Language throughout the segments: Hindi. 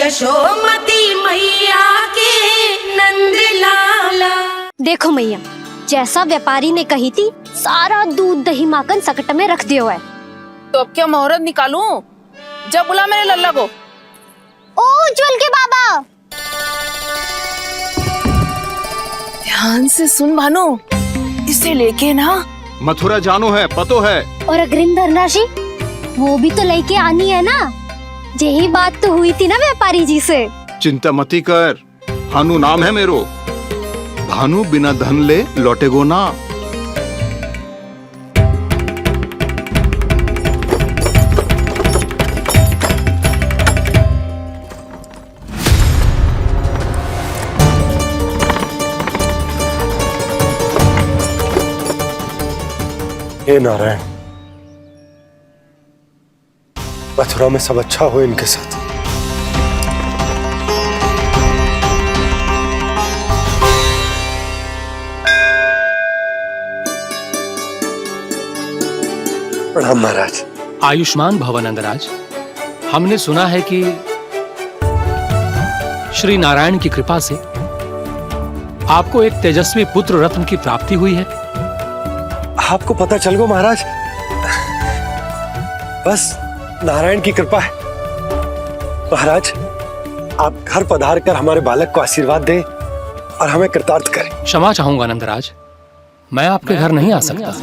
यशोमती मैया के नंद लाला। देखो मैया, जैसा व्यापारी ने कही थी सारा दूध दही माखन सकट में रख दियो है। तो अब क्या मुहूर्त निकालूं? जब बुला मेरे लल्ला को। ओ उज्जवल के बाबा, ध्यान से सुन भानु, इसे लेके ना मथुरा जानो है, पतो है। और अग्रिम धनराशि वो भी तो लेके आनी है ना। यही बात तो हुई थी ना व्यापारी जी से। चिंता मती कर, भानु नाम है मेरो। भानु बिना धन ले लौटेगो ना। हे नारायण, मथुरा में सब अच्छा हो इनके साथ। प्रणाम महाराज। आयुष्मान भव नंदराज। हमने सुना है कि श्री नारायण की कृपा से आपको एक तेजस्वी पुत्र रत्न की प्राप्ति हुई है। आपको पता चल गो महाराज, बस नारायण की कृपा है। महाराज, आप घर पधार कर हमारे बालक को आशीर्वाद दें और हमें कृतार्थ करें। क्षमा चाहूंगा नंदराज, मैं आपके घर नहीं आ सकता।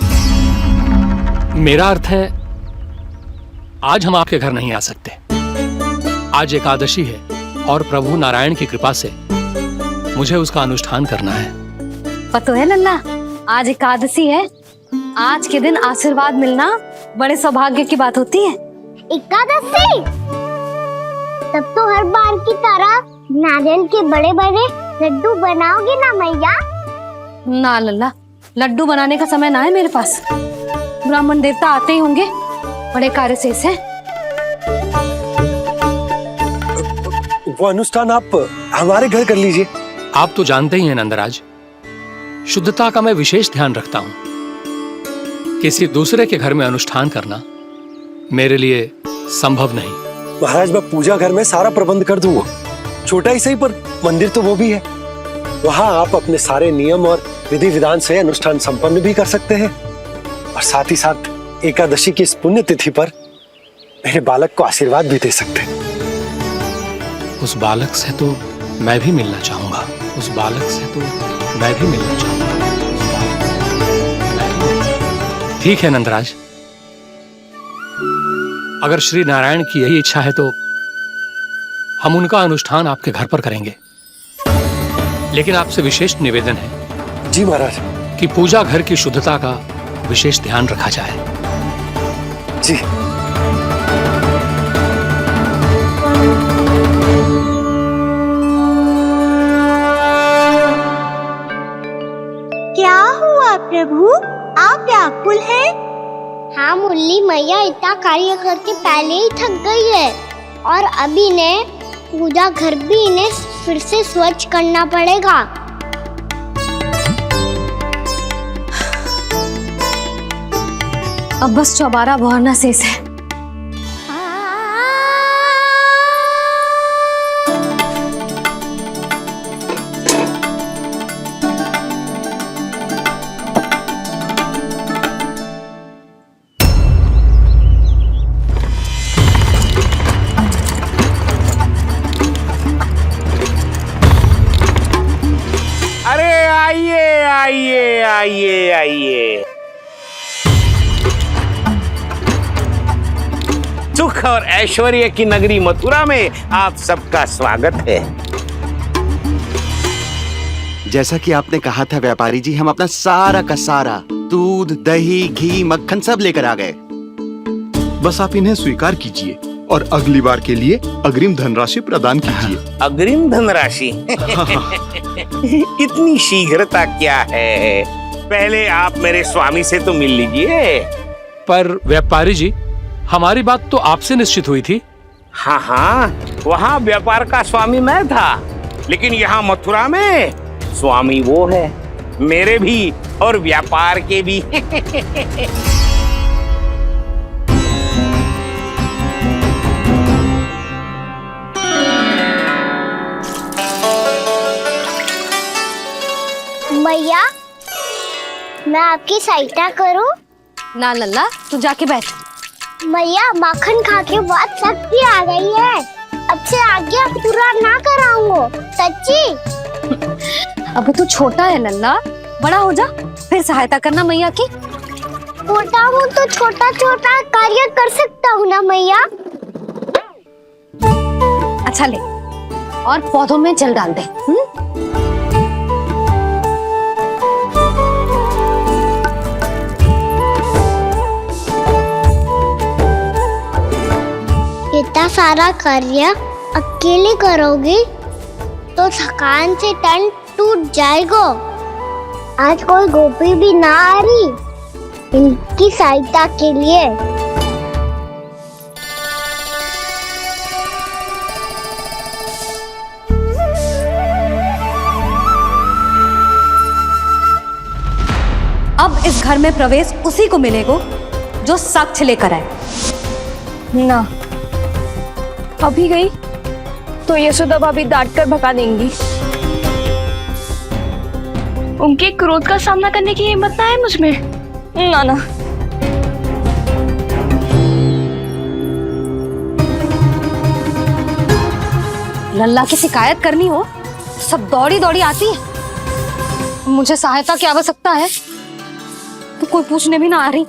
मेरा अर्थ है, आज हम आपके घर नहीं आ सकते। आज एकादशी है और प्रभु नारायण की कृपा से मुझे उसका अनुष्ठान करना है। पतो है लल्ला, आज एकादशी है। आज के दिन आशीर्वाद मिलना बड़े सौभाग्य की बात होती है। एकादशी? तब तो हर बार की तरह नारियल के बड़े बड़े लड्डू बनाओगे ना मैया? ना लल्ला, लड्डू बनाने का समय ना है मेरे पास। ब्राह्मण देवता आते ही होंगे, बड़े कार्य शेष है। वो अनुष्ठान आप हमारे घर कर लीजिए। आप तो जानते ही हैं नंदराज, शुद्धता का मैं विशेष ध्यान रखता हूं। किसी दूसरे के घर में अनुष्ठान करना मेरे लिए संभव नहीं। महाराज, मैं पूजा घर में सारा प्रबंध कर दूंगा। छोटा ही सही, पर मंदिर तो वो भी है। वहां आप अपने सारे नियम और विधि विधान से अनुष्ठान संपन्न भी कर सकते हैं और साथ ही साथ एकादशी की इस पुण्य तिथि पर मेरे बालक को आशीर्वाद भी दे सकते हैं। उस बालक से तो मैं भी मिलना चाहूंगा। उस बालक से तो मैं भी मिलना चाहूंगा। ठीक है नंदराज, अगर श्री नारायण की यही इच्छा है तो हम उनका अनुष्ठान आपके घर पर करेंगे। लेकिन आपसे विशेष निवेदन है। जी महाराज। कि पूजा घर की शुद्धता का विशेष ध्यान रखा जाए। जी। क्या हुआ प्रभु, आप व्याकुल हैं? हाँ मुरली मैया इतना कार्य करके पहले ही थक गई है और अभी ने पूजा घर भी इन्हें फिर से स्वच्छ करना पड़ेगा। अब बस चौबारा बहाना शेष है। अरे आइए आइए आइए आइए, सुख और ऐश्वर्य की नगरी मथुरा में आप सबका स्वागत है। जैसा कि आपने कहा था व्यापारी जी, हम अपना सारा का सारा दूध दही घी मक्खन सब लेकर आ गए। बस आप इन्हें स्वीकार कीजिए और अगली बार के लिए अग्रिम धनराशि प्रदान कीजिए। अग्रिम धनराशि? इतनी शीघ्रता क्या है? पहले आप मेरे स्वामी से तो मिल लीजिए। पर व्यापारी जी, हमारी बात तो आपसे निश्चित हुई थी। हाँ हाँ, वहाँ व्यापार का स्वामी मैं था, लेकिन यहाँ मथुरा में स्वामी वो है, मेरे भी और व्यापार के भी। मैया मैं आपकी सहायता करूं? ना लल्ला, तू जाके बैठ। मैया माखन खा के बहुत शक्ति आ गई है। अब से आगे पूरा ना कराऊंगा, सच्ची। अब तू छोटा है लल्ला, बड़ा हो जा फिर सहायता करना मैया की। छोटा हूँ तो छोटा छोटा कार्य कर सकता हूँ ना मैया। अच्छा ले, और पौधों में जल डाल दे। इतना सारा कार्य अकेले करोगे तो थकान से तन टूट जाएगा। आज कोई गोपी भी ना आ रही इनकी सहायता के लिए। अब इस घर में प्रवेश उसी को मिलेगा जो साक्ष्य लेकर आए। ना, अभी गई तो यशोदा भाभी डांट कर भगा देंगी। उनके क्रोध का सामना करने की हिम्मत ना है मुझ में। ना ना, लल्ला की शिकायत करनी हो सब दौड़ी दौड़ी आती है। मुझे सहायता की आवश्यकता है तो कोई पूछने भी ना आ रही।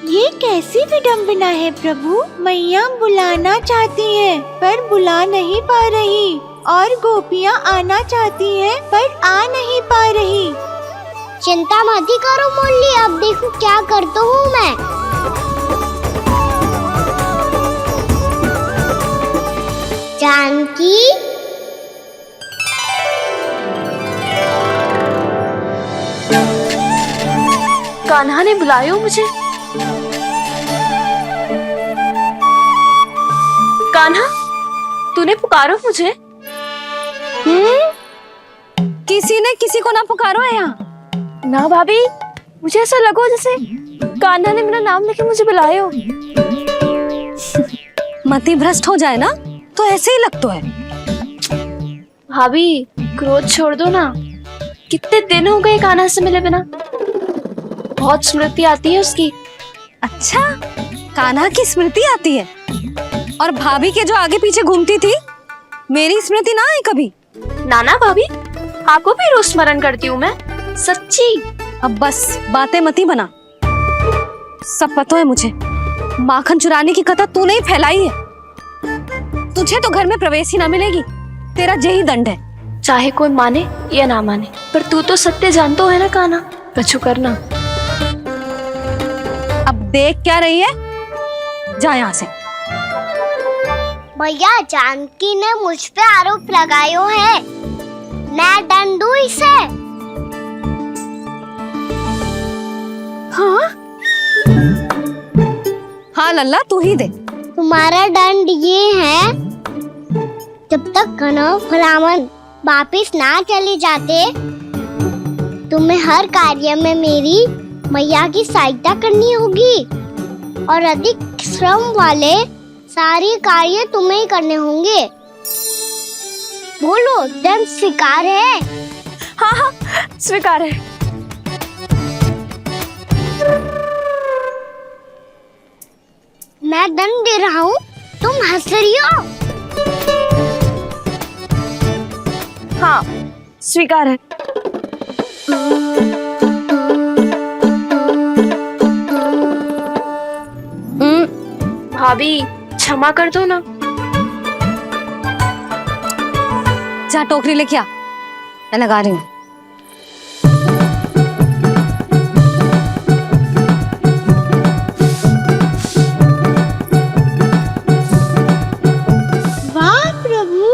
ये कैसी विडंबना है प्रभु। मैया बुलाना चाहती हैं पर बुला नहीं पा रही, और गोपियाँ आना चाहती हैं पर आ नहीं पा रही। चिंता मत ही करो मुरली, अब देखो क्या करता हूँ मैं। जानकी, कान्हा ने बुलाया मुझे। कान्हा, तूने पुकारो मुझे। किसी ने किसी को ना पुकारो है यहाँ। ना भाभी, मुझे ऐसा लगो जैसे कान्हा ने मेरा नाम लेके मुझे बुलायो। मति भ्रष्ट हो जाए ना तो ऐसे ही लगता है। भाभी, क्रोध छोड़ दो ना। कितने दिन हो गए कान्हा से मिले बिना। बहुत स्मृति आती है उसकी। अच्छा, कान्हा की स्मृति आती है और भाभी के जो आगे पीछे घूमती थी मेरी स्मृति ना आई कभी। नाना भाभी, आपको भी रोज स्मरण करती हूँ मैं, सच्ची। अब बस बातें मत ही बना। सब पता है मुझे, माखन चुराने की कथा तूने ही फैलाई है। तुझे तो घर में प्रवेश ही ना मिलेगी, तेरा यही दंड है। चाहे कोई माने या ना माने, पर तू तो सत्य जानता है ना कान्हा। कछु करना। अब देख क्या रही है, जा यहाँ से। भैया, जानकी ने मुझ पे आरोप लगायो है, मैं दंड दूं इसे। हाँ हाँ लल्ला, तू ही दे। तुम्हारा दंड ये है, जब तक कनव फलावन वापिस ना चले जाते तुम्हें हर कार्य में मेरी मैया की सहायता करनी होगी, और अधिक श्रम वाले सारे कार्य तुम्हें ही करने होंगे। बोलो, दंड स्वीकार है? हाँ हाँ, स्वीकार है। मैं दंड दे रहा हूँ, तुम हंस रही हो? हाँ, स्वीकार है। भाभी, क्षमा कर दो ना। जा टोकरी लेके आ, मैं लगा रही हूँ। वाह प्रभु,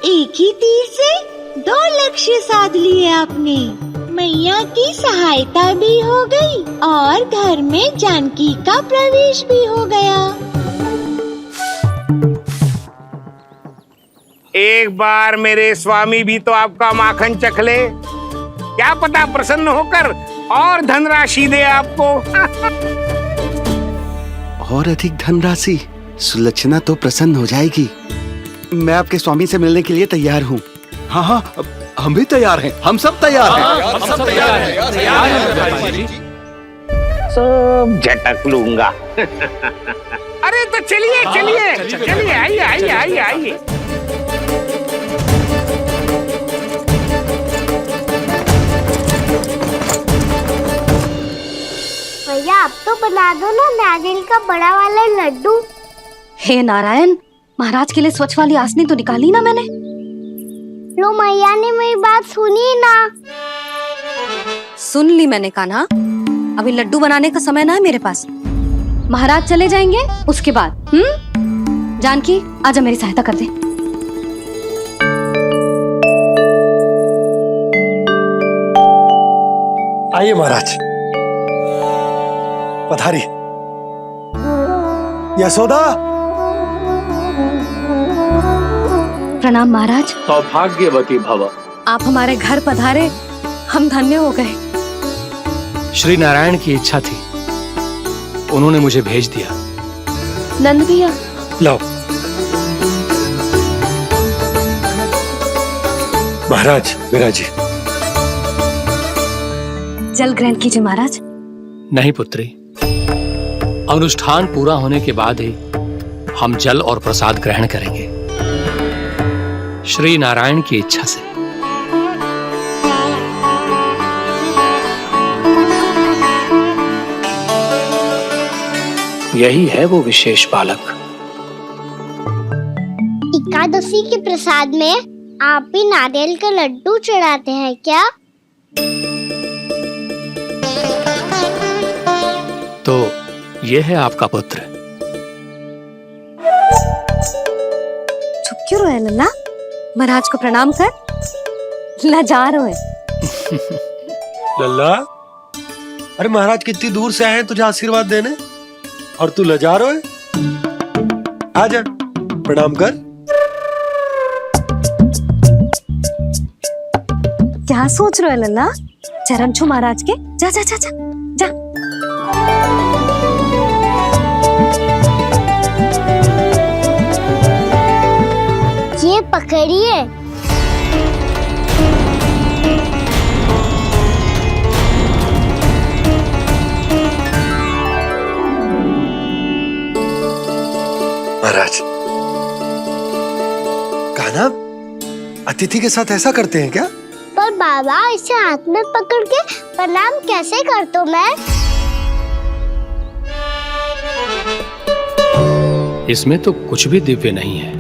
एक ही तीर से 2 लक्ष्य साध लिए आपने। मैया की सहायता भी हो गई और घर में जानकी का प्रवेश भी हो गया। एक बार मेरे स्वामी भी तो आपका माखन चख ले, क्या पता प्रसन्न होकर और धनराशि दे आपको। और अधिक धनराशि, सुलक्षणा तो प्रसन्न हो जाएगी। मैं आपके स्वामी से मिलने के लिए तैयार हूँ। हाँ हाँ, हम भी तैयार हैं, हम सब तैयार हैं। हम सब तैयार हैं, तैयार हैं व्यापारी जी। सब झटक लूंगा। अरे तो चलिए चलिए चलिए, आइए आइए आइए आइए। भैया आप तो बना दो ना नारियल का बड़ा वाला लड्डू। हे नारायण, महाराज के लिए स्वच्छ वाली आसनी तो निकाली ना मैंने। लो मैया ने मेरी बात सुनी ना। सुन ली मैंने कान्हा, अभी लड्डू बनाने का समय ना है मेरे पास। महाराज चले जाएंगे उसके बाद। जानकी आजा मेरी सहायता कर दे। आइए महाराज, पधारी। यशोदा। प्रणाम महाराज। सौभाग्यवती भव। आप हमारे घर पधारे, हम धन्य हो गए। श्री नारायण की इच्छा थी, उन्होंने मुझे भेज दिया। नंद भैया लाओ। महाराज विराजी। जल ग्रहण कीजिए महाराज। नहीं पुत्री, अनुष्ठान पूरा होने के बाद ही हम जल और प्रसाद ग्रहण करेंगे, श्री नारायण की इच्छा से। यही है वो विशेष बालक। एकादशी के प्रसाद में आप भी नारियल के लड्डू चढ़ाते हैं क्या? तो ये है आपका पुत्र। चुप क्यों रोए लल्ला? महाराज को प्रणाम कर। लजा रोए। लल्ला, अरे महाराज कितनी दूर से आए हैं तुझे आशीर्वाद देने, और तू लजा रहा है? आजा प्रणाम कर। क्या सोच रहे हो लल्ला? चरण छू महाराज के। जा जा जा जा जा। ये पकड़िए। महाराज, कान्हा अतिथि के साथ ऐसा करते हैं क्या? पर बाबा इसे हाथ में पकड़ के प्रणाम कैसे करता हूँ मैं? इसमें तो कुछ भी दिव्य नहीं है,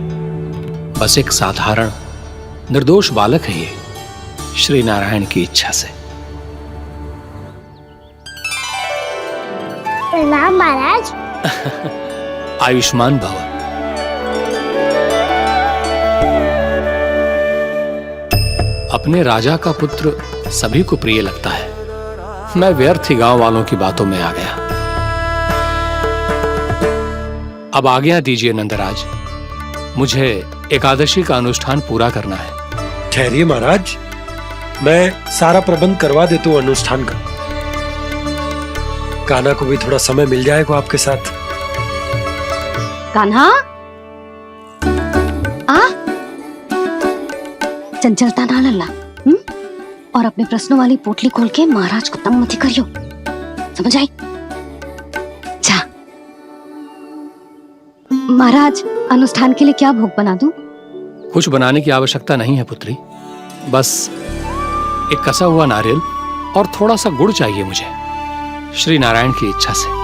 बस एक साधारण निर्दोष बालक है ये, श्री नारायण की इच्छा से। प्रणाम महाराज। आयुष्मान भव। अपने राजा का पुत्र सभी को प्रिय लगता है। मैं व्यर्थ ही गांव वालों की बातों में आ गया। अब आज्ञा दीजिए नंदराज, मुझे एकादशी का अनुष्ठान पूरा करना है। ठहरिए महाराज, मैं सारा प्रबंध करवा देता हूँ अनुष्ठान का। कान्हा को भी थोड़ा समय मिल जाएगा आपके साथ। कान्हा आ, चंचलता ना लल्ला। और अपने प्रश्नों वाली पोटली खोल के महाराज को तंग मत करियो, समझ आई? जा महाराज, अनुष्ठान के लिए क्या भोग बना दूं? कुछ बनाने की आवश्यकता नहीं है पुत्री, बस एक कसा हुआ नारियल और थोड़ा सा गुड़ चाहिए मुझे, श्री नारायण की इच्छा से।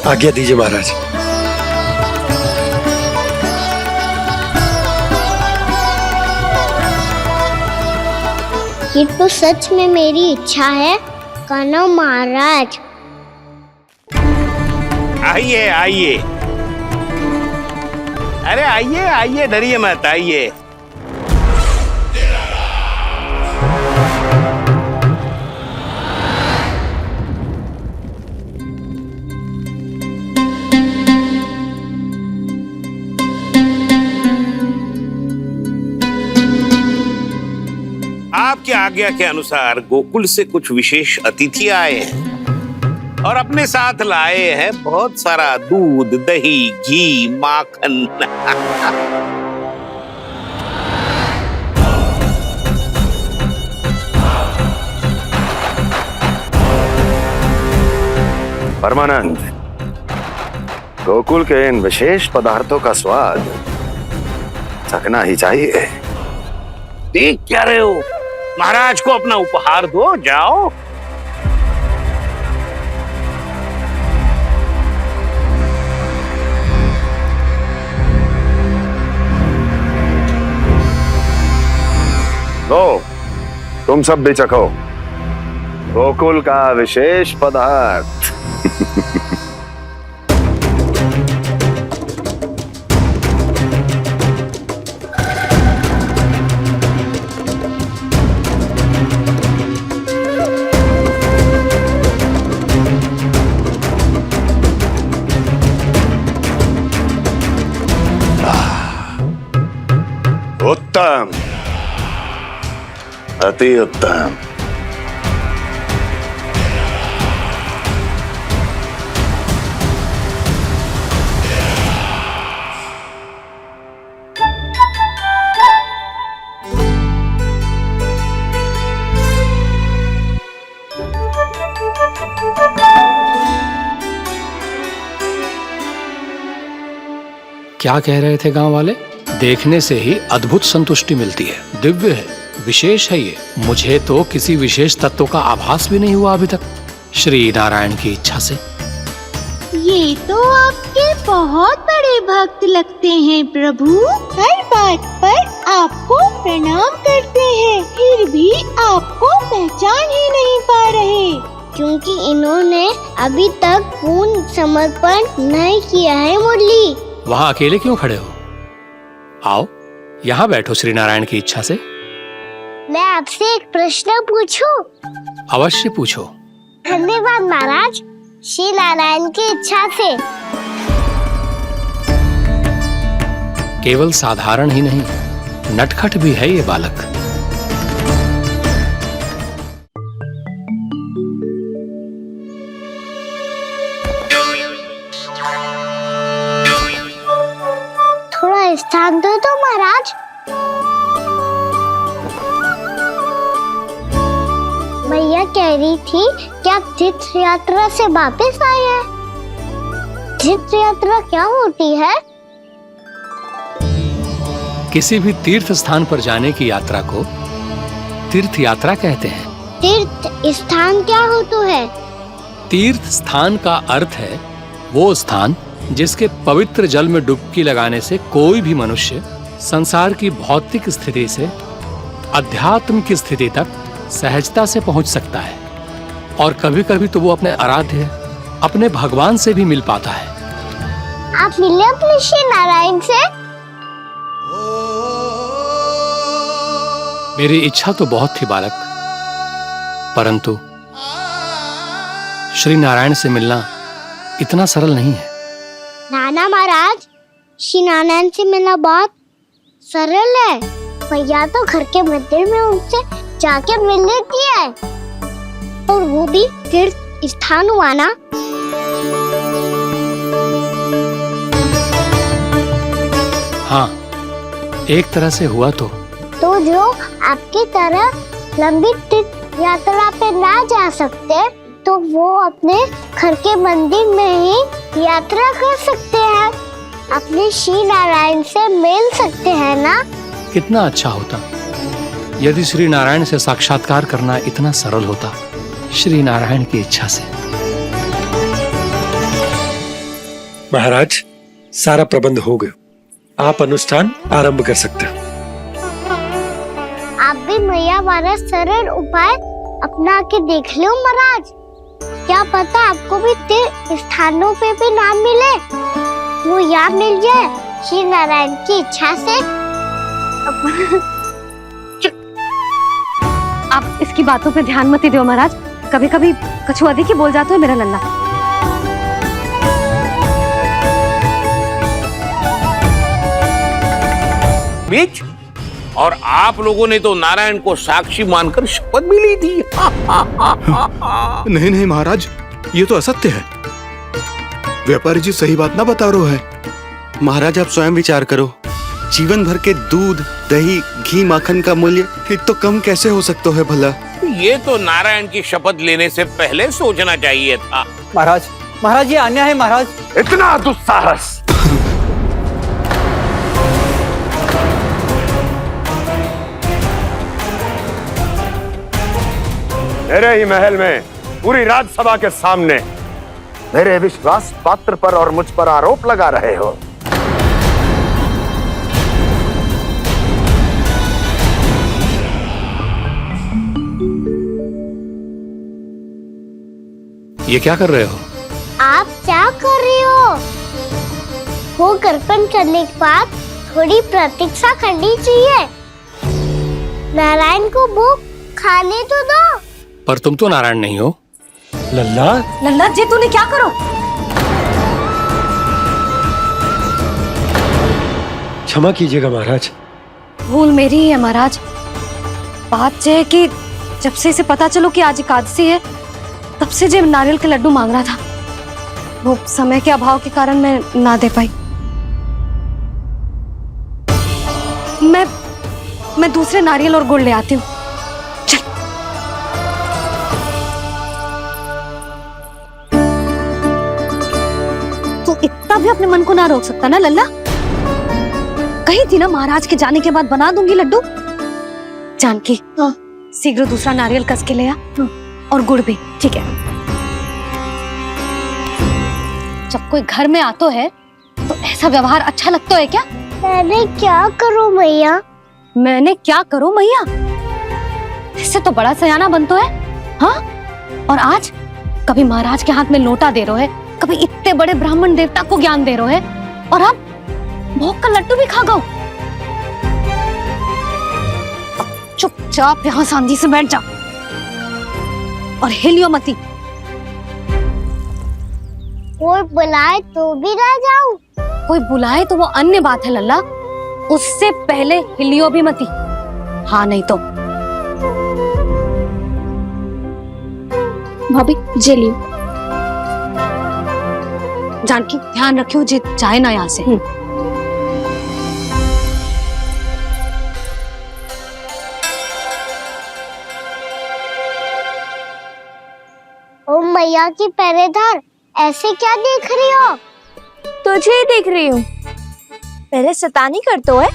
आज्ञा दीजिए महाराज। ये तो सच में मेरी इच्छा है कान्हा महाराज। आइए आइए, अरे आइए आइए, डरिए मत, आइए। आपकी आज्ञा के अनुसार गोकुल से कुछ विशेष अतिथि आए हैं और अपने साथ लाए हैं बहुत सारा दूध, दही, घी, माखन। परमानंद, गोकुल के इन विशेष पदार्थों का स्वाद चखना ही चाहिए। देख क्या रहे हो? महाराज को अपना उपहार दो, जाओ। लो, तुम सब भी चखो गोकुल का विशेष पदार्थ। उत्तम, अति उत्तम। क्या कह रहे थे गांव वाले? देखने से ही अद्भुत संतुष्टि मिलती है, दिव्य है, विशेष है ये। मुझे तो किसी विशेष तत्व का आभास भी नहीं हुआ अभी तक, श्री नारायण की इच्छा से। ये तो आपके बहुत बड़े भक्त लगते हैं प्रभु। हर बात पर आपको प्रणाम करते हैं, फिर भी आपको पहचान ही नहीं पा रहे। क्योंकि इन्होंने अभी तक पूर्ण समर्पण नहीं किया है मुरली। वहाँ अकेले क्यों खड़े हो? आओ यहाँ बैठो श्री नारायण की इच्छा से। मैं आपसे एक प्रश्न पूछूं? अवश्य पूछो। धन्यवाद महाराज, श्री नारायण की इच्छा से। केवल साधारण ही नहीं, नटखट भी है ये बालक। थोड़ा स्थान दो तो महाराज। भैया कह रही थी कि आप तीर्थ यात्रा से वापस आए हैं। तीर्थ यात्रा क्या होती है? किसी भी तीर्थ स्थान पर जाने की यात्रा को तीर्थ यात्रा कहते हैं। तीर्थ स्थान क्या होता है? तीर्थ स्थान का अर्थ है वो स्थान जिसके पवित्र जल में डुबकी लगाने से कोई भी मनुष्य संसार की भौतिक स्थिति से अध्यात्म की स्थिति तक सहजता से पहुंच सकता है, और कभी कभी तो वो अपने आराध्य, अपने भगवान से भी मिल पाता है। आप मिले अपने श्री नारायण से? मेरी इच्छा तो बहुत थी बालक, परंतु श्री नारायण से मिलना इतना सरल नहीं है। नाना महाराज, श्री नारायण से मिलना बहुत सरल है। भैया तो घर के मंदिर में उनसे जाके मिल लेती है, और वो भी तीर्थ स्थान हुआ ना। हाँ, एक तरह से हुआ तो जो आपकी तरह लंबी तीर्थ यात्रा पे ना जा सकते, तो वो अपने घर के मंदिर में ही यात्रा कर सकते हैं, अपने श्री नारायण से मिल सकते हैं ना। कितना अच्छा होता यदि श्री नारायण से साक्षात्कार करना इतना सरल होता, श्री नारायण की इच्छा से। महाराज, सारा प्रबंध हो गया, आप अनुष्ठान आरंभ कर सकते हैं। आप भी मैया वाला सरल उपाय अपना के देख लो महाराज। क्या पता आपको भी तीर्थ स्थानों पे भी नाम मिले, वो यहाँ मिल जाए श्री नारायण की इच्छा से। आप इसकी बातों पे ध्यान मत दो महाराज, कभी कभी कछु अधिक ही बोल जाते हो मेरा लल्ला। बीच और आप लोगों ने तो नारायण को साक्षी मानकर शपथ भी ली थी। नहीं नहीं महाराज, ये तो असत्य है। व्यापारी जी सही बात ना बता रहे है। महाराज आप स्वयं विचार करो, जीवन भर के दूध दही घी माखन का मूल्य तो कम कैसे हो सकता है भला? ये तो नारायण की शपथ लेने से पहले सोचना चाहिए था। महाराज, महाराज ये अन्याय है महाराज। इतना दुस्साहस! मेरे ही महल में पूरी राज्यसभा के सामने मेरे विश्वास पात्र पर और मुझ पर आरोप लगा रहे हो। ये क्या कर रहे हो? आप क्या कर रहे हो? वो कर्पण करने के बाद थोड़ी प्रतीक्षा करनी चाहिए। नारायण को भूख खाने तो दो। पर तुम तो नारायण नहीं हो। लल्ला, लल्ला जी तूने क्या करो? क्षमा कीजिएगा महाराज। भूल मेरी ही है महाराज। बात यह है कि जब से इसे पता चलो कि आज एकादशी है, तब से जो नारियल के लड्डू मांग रहा था, वो समय के अभाव के कारण मैं ना दे पाई। मैं दूसरे नारियल और गुड़ ले आती हूँ। चल। तू इतना भी अपने मन को ना रोक सकता ना लल्ला? कही थी ना महाराज के जाने के बाद बना दूंगी लड्डू। जानकी, शीघ्र दूसरा नारियल कस के ले आ, और गुड़ भी। ठीक है। जब कोई घर में आतो है तो ऐसा व्यवहार अच्छा लगता है क्या? मैंने क्या करूं मैया? मैंने क्या करूं मैया? इससे तो बड़ा सयाना बनतो है। हाँ? और आज कभी महाराज के हाथ में लोटा दे रहे है, कभी इतने बड़े ब्राह्मण देवता को ज्ञान दे रहे है, और अब भोग का लड्डू भी खा गो। चुपचाप यहाँ शांति से बैठ जा और हिलियो मती। कोई बुलाए तो भी ना जाऊं? कोई बुलाए तो वो अन्य बात है लल्ला, उससे पहले हिलियो भी मती। हाँ नहीं तो। भाभी जे लियो। जानकी ध्यान रखियो जे जाए ना यहाँ से। ओ मैया की पहरेदार, ऐसे क्या देख रही हो? तुझे ही देख रही हूँ। पहले शैतानी करतो है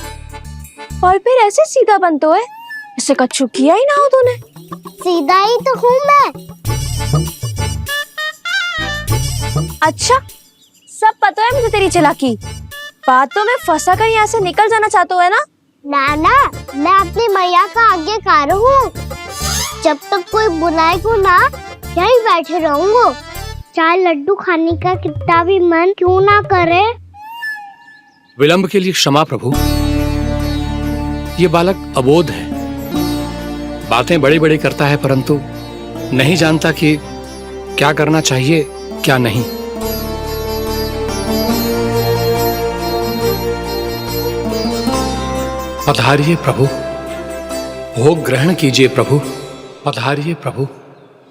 और फिर ऐसे सीधा बनतो है। ऐसे कछु किया ही ना हो तूने। सीधा ही तो हूँ मैं। अच्छा, सब पता है मुझे तेरी चालाकी। बातों में फंसा कर यहाँ से निकल जाना चाहते है ना? ना, मैं अपनी मैया का आज्ञाकार हूँ। जब तक कोई बुलाए को ना, यहीं बैठे रहूंगा। चाहे लड्डू खाने का कितना भी मन क्यों ना करे। विलंब के लिए क्षमा प्रभु। ये बालक अबोध है, बातें बड़ी बड़ी करता है, परंतु नहीं जानता कि क्या करना चाहिए क्या नहीं। पधारिए प्रभु, भोग ग्रहण कीजिए प्रभु। पधारिए प्रभु,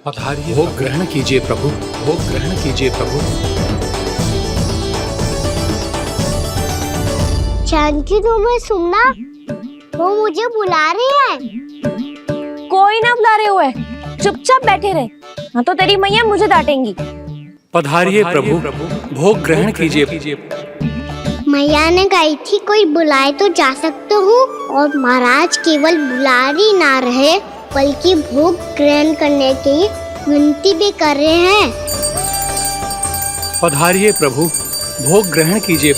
पधारिए। भोग ग्रहण कीजिए प्रभु, भोग ग्रहण कीजिए प्रभु। जानकी तुम्हें सुनना, वो मुझे बुला रही है। कोई ना बुला रहे हुए, चुपचाप बैठे रहे, हाँ तो तेरी मैया मुझे डांटेंगी। पधारिए प्रभु, भोग ग्रहण कीजिए। मैया ने कही थी कोई बुलाए तो जा सकते हूँ, और महाराज केवल बुला ही ना रहे बल्कि भोग ग्रहण करने की विनती भी कर रहे हैं। पधारिए प्रभु, भोग ग्रहण कीजिए।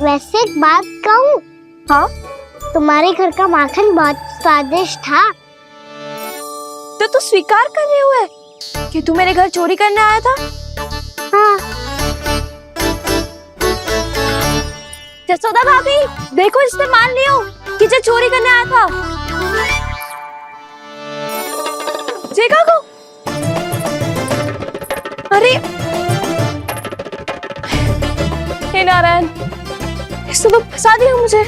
वैसे एक बात कहूँ? हाँ? तुम्हारे घर का माखन बहुत स्वादिष्ट था। तो तू स्वीकार कर रहे हुए कि तू मेरे घर चोरी करने आया था? हाँ। जसोदा भाभी, देखो इसने मान लियो कि जो चोरी करने आया था। देखा को? अरे हे नारायण, इसने तो फंसा दिया मुझे।